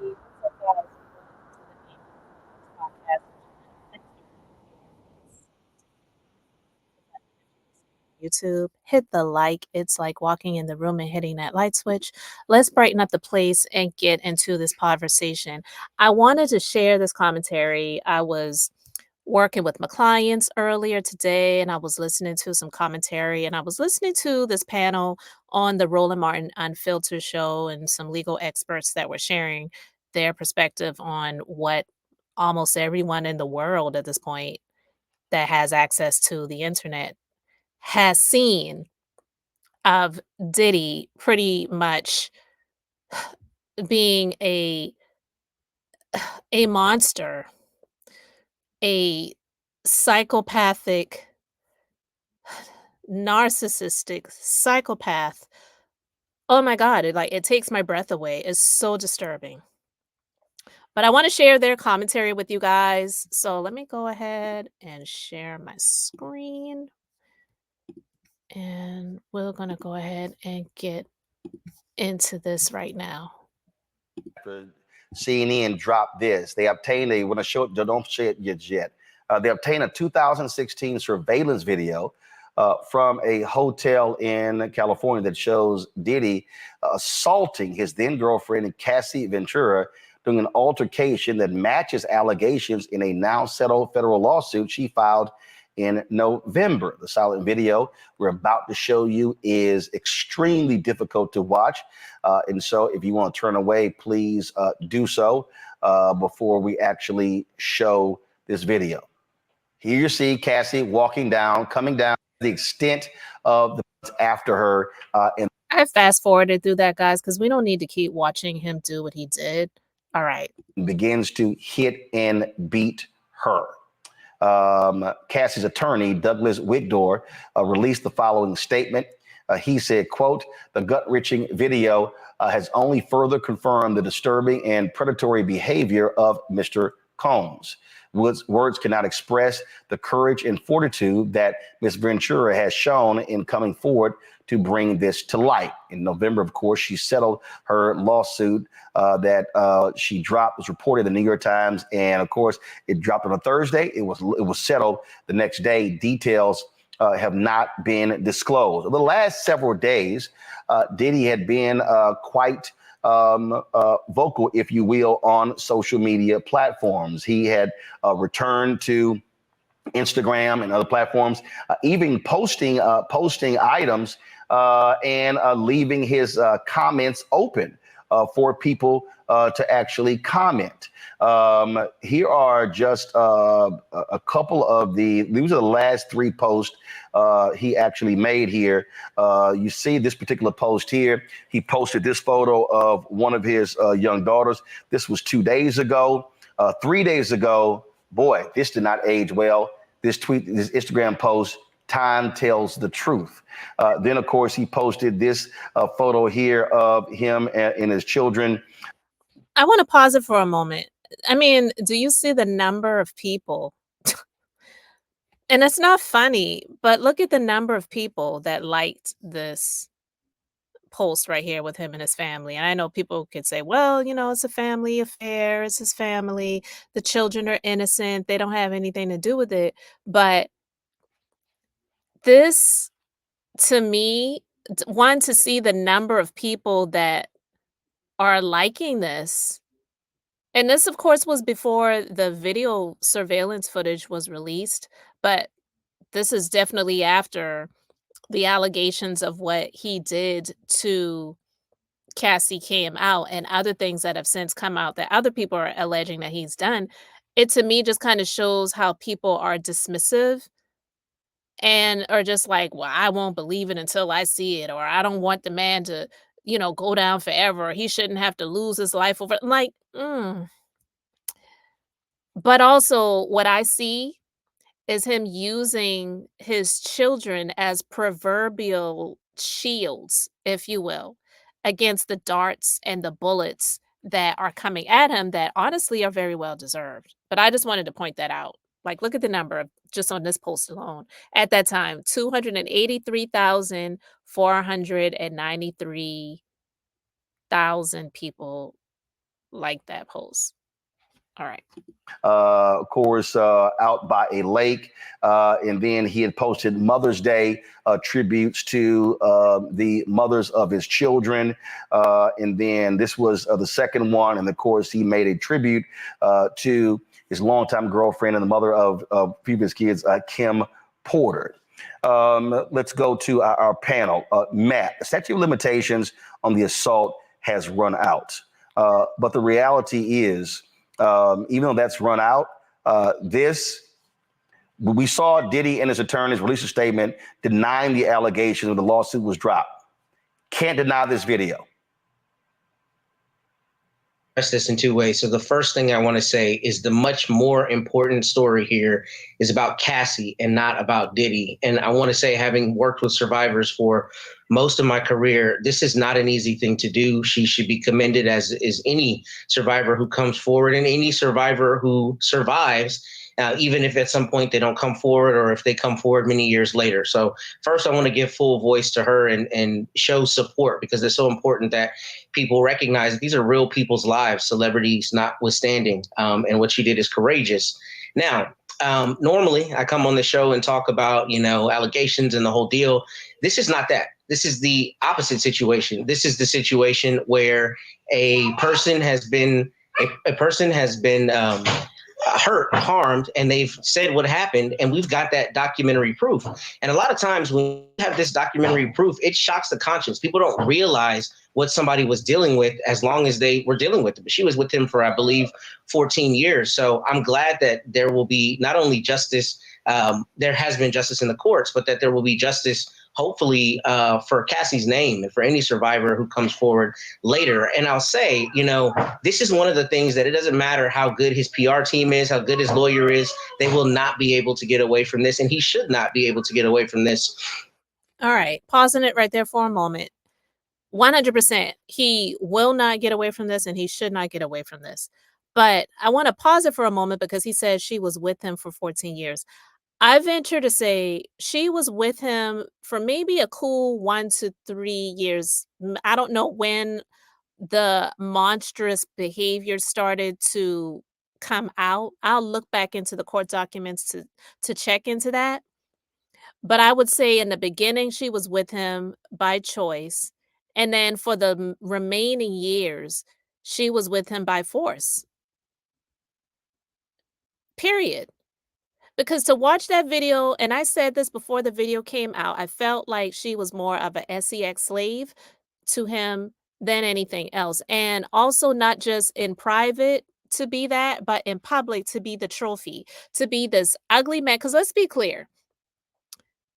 Hey, what's up, guys? Welcome to the Unveiling podcast. Thanks for being here. YouTube, hit the like. It's like walking in the room and hitting that light switch. Let's brighten up the place and get into this podversation. I wanted to share this commentary. I was working with my clients earlier today and I was listening to some commentary and I was listening to this panel on the Roland Martin Unfiltered show and some legal experts that were sharing their perspective on what almost everyone in the world at this point that has access to the internet has seen of Diddy pretty much being a monster, a psychopathic, narcissistic psychopath. Oh my god, it takes my breath away. It's so disturbing. But I want to share their commentary with you guys. So let me go ahead and share my screen. And we're going to go ahead and get into this right now. After CNN dropped this, they obtained a, when I show it, don't show it yet. They obtained a 2016 surveillance video from a hotel in California that shows Diddy assaulting his then girlfriend, Cassie Ventura, during an altercation that matches allegations in a now settled federal lawsuit she filed in November. The silent video we're about to show you is extremely difficult to watch. And so if you want to turn away, please do so before we actually show this video. Here you see Cassie walking down, coming down, the extent of the after her. I fast forwarded through that, guys, because we don't need to keep watching him do what he did. All right. Begins to hit and beat her. Cassie's attorney, Douglas Wigdor, released the following statement. He said, quote, the gut-wrenching video has only further confirmed the disturbing and predatory behavior of Mr. Combs. Words cannot express the courage and fortitude that Ms. Ventura has shown in coming forward to bring this to light. In November, of course, she settled her lawsuit that she dropped, was reported in the New York Times, and of course, it dropped on a Thursday. It was settled the next day. Details have not been disclosed. The last several days, Diddy had been quite vocal, if you will, on social media platforms. He had returned to Instagram and other platforms, even posting items and leaving his comments open for people to actually comment. Here are just a couple of these are the last three posts he actually made here. You see this particular post here. He posted this photo of one of his young daughters. This was 2 days ago. 3 days ago, boy, this did not age well. This tweet, this Instagram post, time tells the truth. Then, of course, he posted this photo here of him and his children. I want to pause it for a moment. I mean, do you see the number of people? And it's not funny, but look at the number of people that liked this post right here with him and his family. And I know people could say, well, it's a family affair. It's his family. The children are innocent. They don't have anything to do with it. But this, to me, one, to see the number of people that are liking this. And this, of course, was before the video surveillance footage was released. But this is definitely after the allegations of what he did to Cassie came out and other things that have since come out that other people are alleging that he's done. It, to me, just kind of shows how people are dismissive and are just like, well, I won't believe it until I see it, or I don't want the man to, go down forever. He shouldn't have to lose his life over. Like, But also, what I see is him using his children as proverbial shields, if you will, against the darts and the bullets that are coming at him that honestly are very well deserved. But I just wanted to point that out. Like, look at the number of just on this post alone. At that time, 283,493,000 people like that post. All right. Of course, out by a lake. And then he had posted Mother's Day tributes to the mothers of his children. And then this was the second one. And of course, he made a tribute to his longtime girlfriend and the mother of previous kids, Kim Porter. Let's go to our panel. Matt, the statute of limitations on the assault has run out. But the reality is, even though that's run out, we saw Diddy and his attorneys release a statement denying the allegations when the lawsuit was dropped. Can't deny this video. This in two ways. So the first thing I want to say is the much more important story here is about Cassie and not about Diddy. And I want to say, having worked with survivors for most of my career, this is not an easy thing to do. She should be commended, as is any survivor who comes forward and any survivor who survives, even if at some point they don't come forward or if they come forward many years later. So first, I want to give full voice to her and show support, because it's so important that people recognize these are real people's lives, celebrities notwithstanding, and what she did is courageous. Now, normally I come on the show and talk about, allegations and the whole deal. This is not that. This is the opposite situation. This is the situation where a person has been hurt, harmed, and they've said what happened, and we've got that documentary proof. And a lot of times when we have this documentary proof, it shocks the conscience. People don't realize what somebody was dealing with as long as they were dealing with it. But she was with him for, I believe, 14 years. So I'm glad that there will be not only justice, there has been justice in the courts, but that there will be justice, hopefully, for Cassie's name and for any survivor who comes forward later. And I'll say, this is one of the things that it doesn't matter how good his PR team is, how good his lawyer is, they will not be able to get away from this. And he should not be able to get away from this. All right. Pausing it right there for a moment. 100%. He will not get away from this, and he should not get away from this. But I want to pause it for a moment because he said she was with him for 14 years. I venture to say she was with him for maybe a cool 1 to 3 years. I don't know when the monstrous behavior started to come out. I'll look back into the court documents to check into that. But I would say in the beginning, she was with him by choice. And then for the remaining years, she was with him by force. Period. Because to watch that video, and I said this before the video came out, I felt like she was more of a sex slave to him than anything else. And also not just in private to be that, but in public to be the trophy, to be this ugly man. Because let's be clear,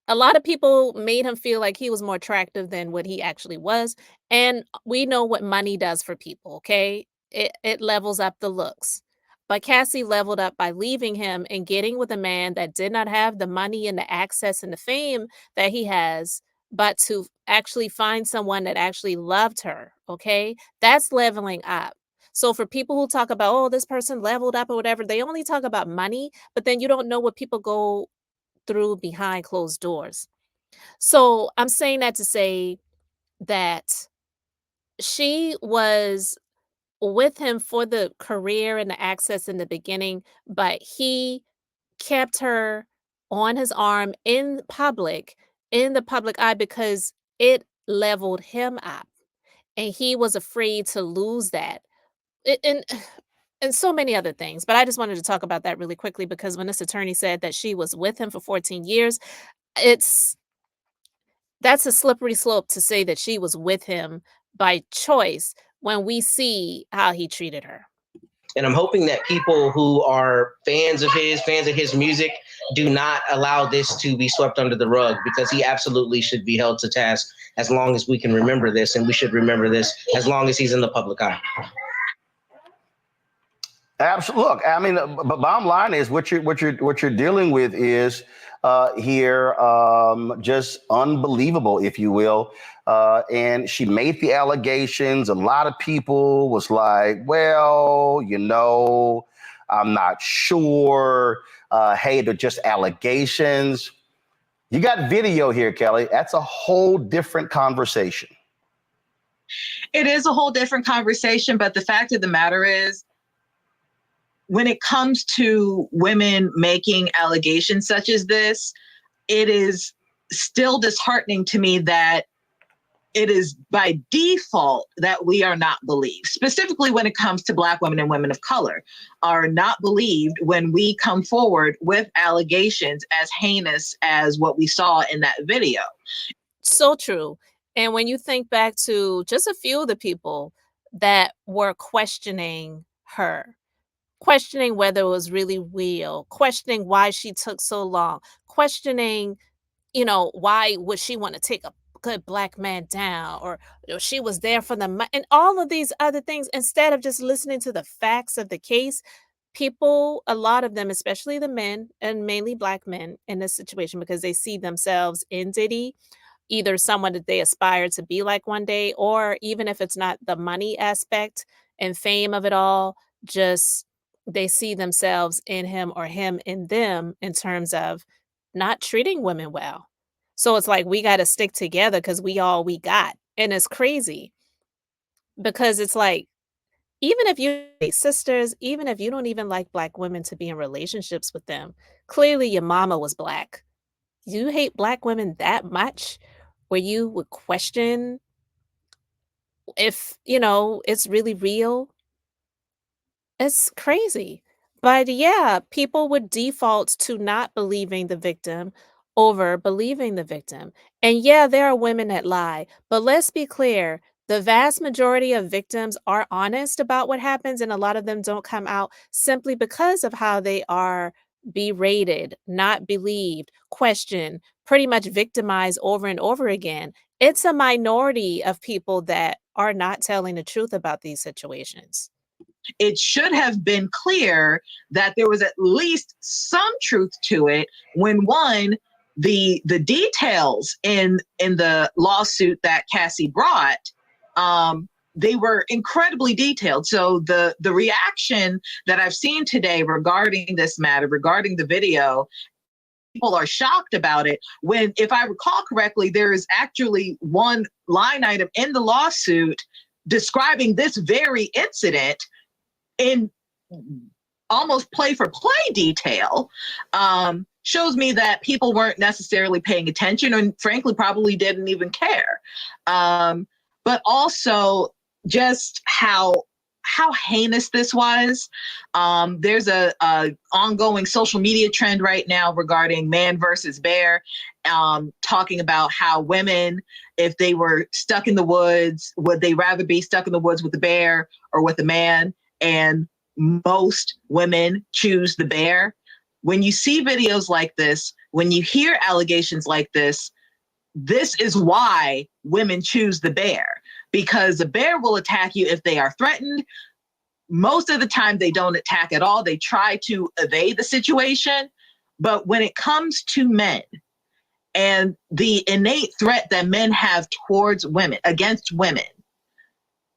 a lot of people made him feel like he was more attractive than what he actually was, and we know what money does for people, okay? It levels up the looks. But Cassie leveled up by leaving him and getting with a man that did not have the money and the access and the fame that he has, but to actually find someone that actually loved her, okay? That's leveling up. So for people who talk about, "Oh, this person leveled up," or whatever, they only talk about money, but then you don't know what people go through behind closed doors. So I'm saying that to say that she was with him for the career and the access in the beginning, but he kept her on his arm in the public eye, because it leveled him up and he was afraid to lose that. And and so many other things. But I just wanted to talk about that really quickly because when this attorney said that she was with him for 14 years, it's that's a slippery slope to say that she was with him by choice when we see how he treated her. And I'm hoping that people who are fans of his music, do not allow this to be swept under the rug, because he absolutely should be held to task as long as we can remember this. And we should remember this as long as he's in the public eye. Absolutely. Look, I mean, but bottom line is what you're dealing with is here just unbelievable, if you will. And she made the allegations. A lot of people was like, well, I'm not sure. Hey, they're just allegations. You got video here, Kelly. That's a whole different conversation. It is a whole different conversation, but the fact of the matter is, when it comes to women making allegations such as this, it is still disheartening to me that it is by default that we are not believed, specifically when it comes to Black women and women of color, are not believed when we come forward with allegations as heinous as what we saw in that video. So true. And when you think back to just a few of the people that were questioning her, questioning whether it was really real, questioning why she took so long, questioning, why would she want to take a good Black man down, or she was there for and all of these other things, instead of just listening to the facts of the case. People, a lot of them, especially the men and mainly Black men in this situation, because they see themselves in Diddy, either someone that they aspire to be like one day, or even if it's not the money aspect and fame of it all, just they see themselves in him or him in them in terms of not treating women well. So it's like we got to stick together because we all we got. And it's crazy because it's like, even if you hate sisters, even if you don't even like Black women to be in relationships with them, clearly your mama was Black. You hate Black women that much where you would question if, it's really real? It's crazy. But yeah, people would default to not believing the victim over believing the victim. And yeah, there are women that lie, but let's be clear. The vast majority of victims are honest about what happens, and a lot of them don't come out simply because of how they are berated, not believed, questioned, pretty much victimized over and over again. It's a minority of people that are not telling the truth about these situations. It should have been clear that there was at least some truth to it when, one, the details in the lawsuit that Cassie brought, they were incredibly detailed. So the reaction that I've seen today regarding this matter, regarding the video, people are shocked about it, when, if I recall correctly, there is actually one line item in the lawsuit describing this very incident in almost play for play detail. Shows me that people weren't necessarily paying attention, and frankly probably didn't even care. But also just how heinous this was. There's a ongoing social media trend right now regarding man versus bear, talking about how women, if they were stuck in the woods, would they rather be stuck in the woods with the bear or with a man? And most women choose the bear. When you see videos like this, when you hear allegations like this is why women choose the bear, because the bear will attack you if they are threatened. Most of the time, they don't attack at all. They try to evade the situation. But when it comes to men and the innate threat that men have towards women, against women,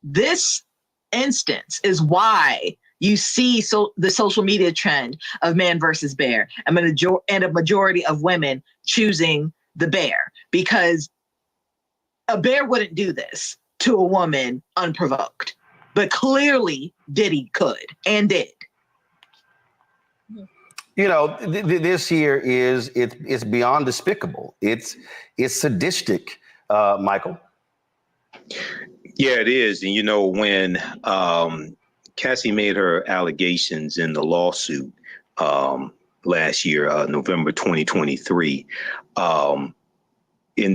this instance is why you see the social media trend of man versus bear, and a majority of women choosing the bear, because a bear wouldn't do this to a woman unprovoked, but clearly Diddy could and did. This here it's beyond despicable. It's sadistic, Michael. Yeah, it is. And when Cassie made her allegations in the lawsuit last year, November 2023, and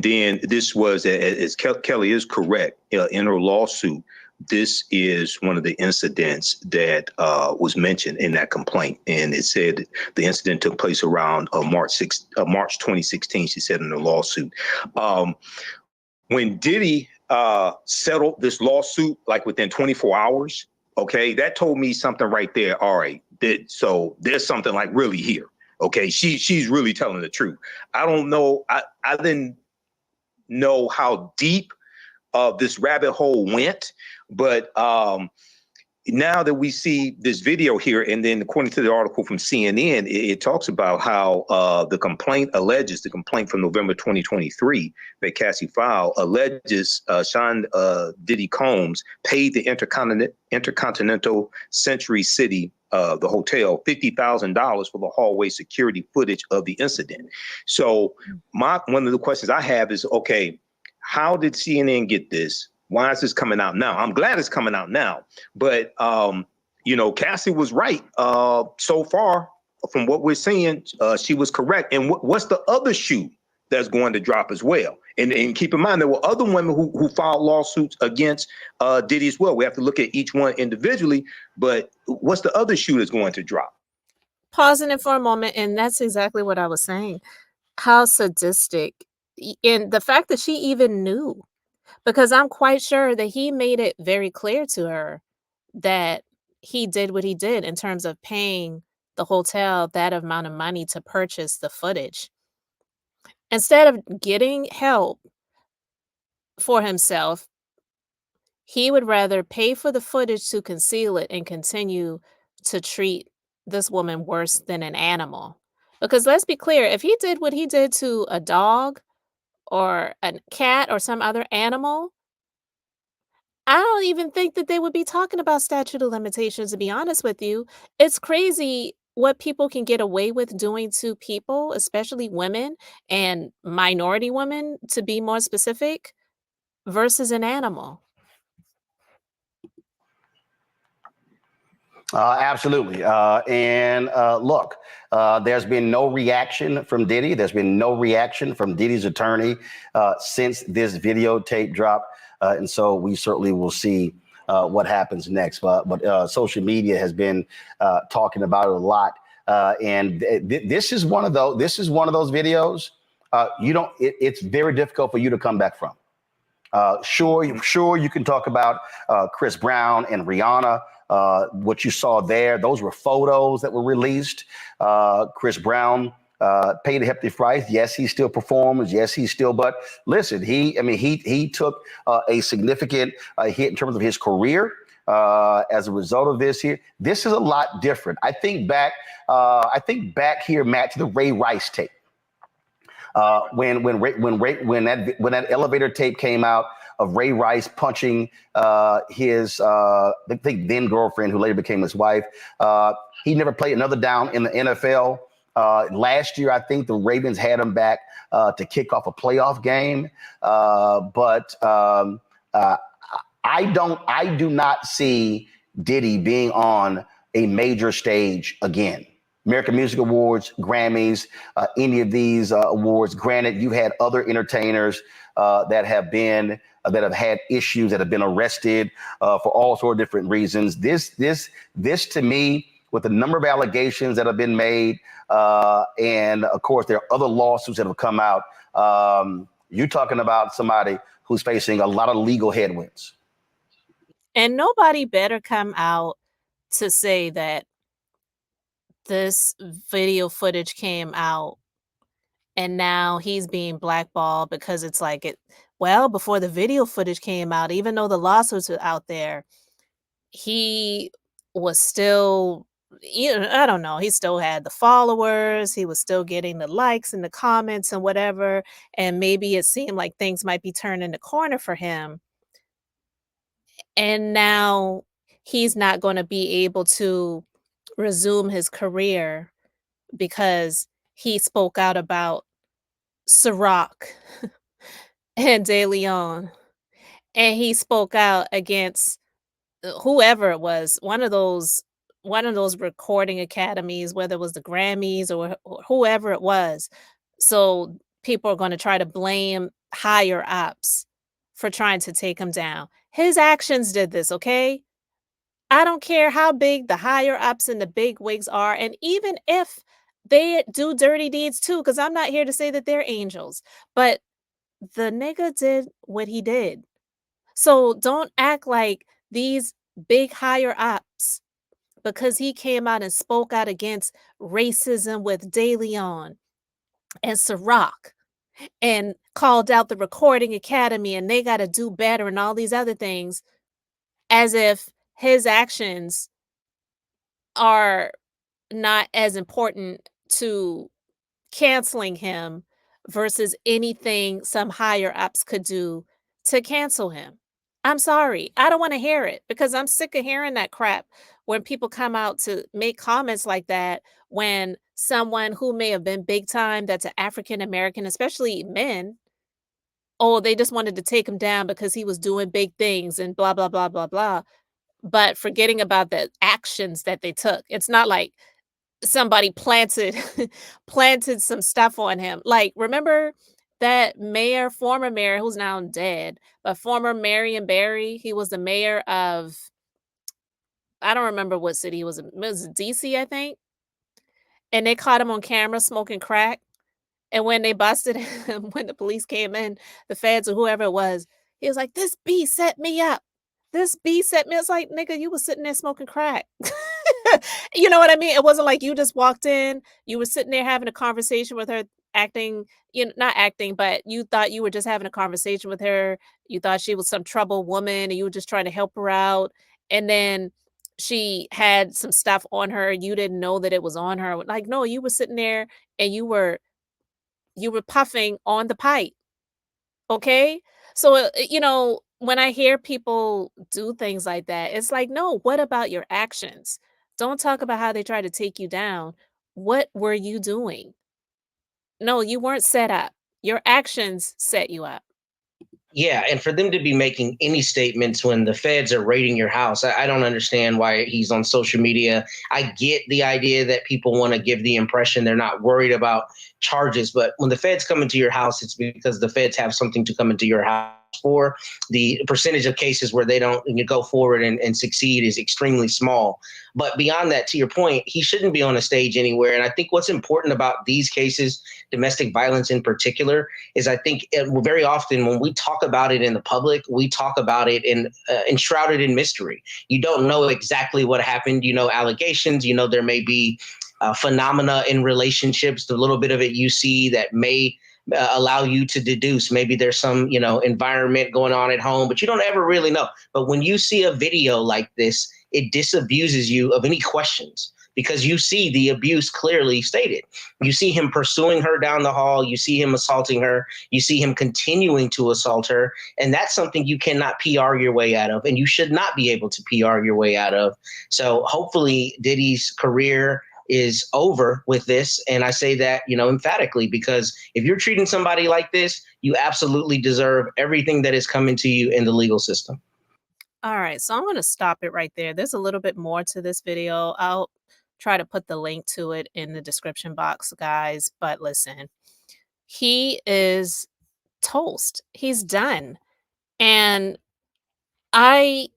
then this was, as Kelly is correct, in her lawsuit, this is one of the incidents that was mentioned in that complaint. And it said the incident took place around March 2016, she said in the lawsuit. When Diddy settled this lawsuit, like within 24 hours, okay, that told me something right there. All right, so there's something like really here. Okay, she's really telling the truth. I don't know. I didn't know how deep this rabbit hole went, but now that we see this video here, and then according to the article from CNN, it talks about how the complaint from November 2023 that Cassie filed alleges Sean Diddy Combs paid the Intercontinental Century City, the hotel, $50,000 for the hallway security footage of the incident. So one of the questions I have is, okay, how did CNN get this? Why is this coming out now? I'm glad it's coming out now, but Cassie was right. So far, from what we're seeing, she was correct. And what's the other shoe that's going to drop as well? And keep in mind, there were other women who filed lawsuits against Diddy as well. We have to look at each one individually, but what's the other shoe that's going to drop? Pausing it for a moment, and that's exactly what I was saying. How sadistic, and the fact that she even knew, because I'm quite sure that he made it very clear to her that he did what he did in terms of paying the hotel that amount of money to purchase the footage. Instead of getting help for himself, he would rather pay for the footage to conceal it and continue to treat this woman worse than an animal. Because let's be clear, if he did what he did to a dog or a cat or some other animal, I don't even think that they would be talking about statute of limitations, to be honest with you. It's crazy what people can get away with doing to people, especially women and minority women, to be more specific, versus an animal. Absolutely. Look, there's been no reaction from Diddy. There's been no reaction from Diddy's attorney since this videotape dropped. And so we certainly will see what happens next. But social media has been talking about it a lot. This is one of those. This is one of those videos. It's very difficult for you to come back from. Sure, you can talk about Chris Brown and Rihanna. What you saw there, those were photos that were released. Chris Brown paid a hefty price. Yes, he still performs. Yes, he still. But listen, he took a significant hit in terms of his career as a result of this. Here, this is a lot different. I think back here, Matt, to the Ray Rice tape. When that elevator tape came out of Ray Rice punching his I think then girlfriend, who later became his wife. He never played another down in the NFL. Last year, I think the Ravens had him back to kick off a playoff game. I do not see Diddy being on a major stage again. American Music Awards, Grammys, any of these awards. Granted, you had other entertainers that have had issues, that have been arrested for all sorts of different reasons. This to me, with the number of allegations that have been made, and of course there are other lawsuits that have come out. You're talking about somebody who's facing a lot of legal headwinds. And nobody better come out to say that this video footage came out and now he's being blackballed because it's like before the video footage came out, even though the lawsuits were out there, he was still, I don't know, he still had the followers, he was still getting the likes and the comments and whatever, and maybe it seemed like things might be turning the corner for him. And now he's not going to be able to resume his career because he spoke out about Ciroc and De Leon, and he spoke out against whoever it was, one of those recording academies, whether it was the Grammys or whoever it was. So people are going to try to blame higher ups for trying to take him down. His actions did this, okay? I don't care how big the higher ups and the big wigs are, and even if they do dirty deeds too, because I'm not here to say that they're angels, but the nigga did what he did. So don't act like these big higher ups, because he came out and spoke out against racism with De Leon and Ciroc and called out the Recording Academy and they got to do better and all these other things, as if his actions are not as important to canceling him versus anything some higher ups could do to cancel him. I'm sorry. I don't want to hear it because I'm sick of hearing that crap when people come out to make comments like that when someone who may have been big time that's an African American, especially men, oh, they just wanted to take him down because he was doing big things and blah, blah, blah, blah, blah. But forgetting about the actions that they took. It's not like somebody planted planted some stuff on him. Like, remember that mayor, former mayor who's now dead, but former Marion Barry, he was the mayor of I don't remember what city he was in. It was DC, I think. And they caught him on camera smoking crack. And when they busted him, when the police came in, the feds or whoever it was, he was like, "This bee set me up. This bee set me." It's like, nigga, you was sitting there smoking crack. You know what I mean? It wasn't like you just walked in, you were sitting there having a conversation with her, acting, not acting, but you thought you were just having a conversation with her. You thought she was some troubled woman and you were just trying to help her out. And then she had some stuff on her. You didn't know that it was on her. Like, no, you were sitting there and you were puffing on the pipe, okay? So, when I hear people do things like that, it's like, "No, what about your actions? Don't talk about how they tried to take you down. What were you doing? No, you weren't set up. Your actions set you up." Yeah, and for them to be making any statements when the feds are raiding your house, I don't understand why he's on social media. I get the idea that people want to give the impression they're not worried about charges, but when the feds come into your house, it's because the feds have something to come into your house for. The percentage of cases where they don't go forward and succeed is extremely small. But beyond that, to your point, he shouldn't be on a stage anywhere. And I think what's important about these cases, domestic violence in particular, is I think very often when we talk about it in the public, we talk about it in enshrouded in mystery. You don't know exactly what happened. You know allegations. You know there may be phenomena in relationships. The little bit of it you see that may allow you to deduce maybe there's some environment going on at home, but you don't ever really know. But when you see a video like this, it disabuses you of any questions because you see the abuse clearly stated. You see him pursuing her down the hall. You see him assaulting her. You see him continuing to assault her. And that's something you cannot PR your way out of, and you should not be able to PR your way out of. So hopefully Diddy's career is over with this. And I say that, emphatically, because if you're treating somebody like this, you absolutely deserve everything that is coming to you in the legal system. All right, so I'm gonna stop it right there. There's a little bit more to this video. I'll try to put the link to it in the description box, guys. But listen, he is toast. He's done. And I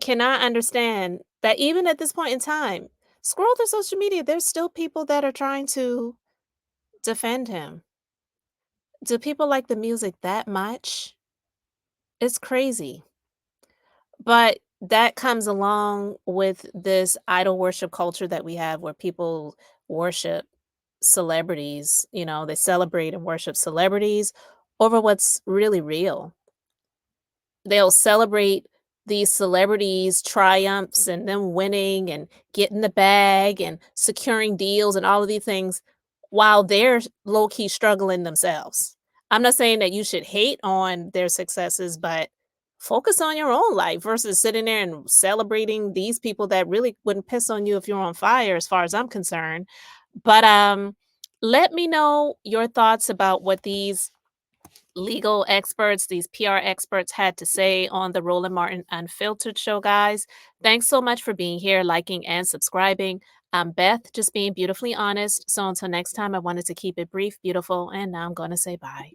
cannot understand that even at this point in time, scroll through social media, there's still people that are trying to defend him. Do people like the music that much? It's crazy. But that comes along with this idol worship culture that we have where people worship celebrities, they celebrate and worship celebrities over what's really real. They'll celebrate these celebrities' triumphs and them winning and getting the bag and securing deals and all of these things while they're low key struggling themselves. I'm not saying that you should hate on their successes, but focus on your own life versus sitting there and celebrating these people that really wouldn't piss on you if you're on fire, as far as I'm concerned. But let me know your thoughts about what these legal experts, these PR experts had to say on the Roland Martin Unfiltered show, guys. Thanks so much for being here, liking, and subscribing. I'm Beth, just being beautifully honest. So until next time, I wanted to keep it brief, beautiful, and now I'm going to say bye.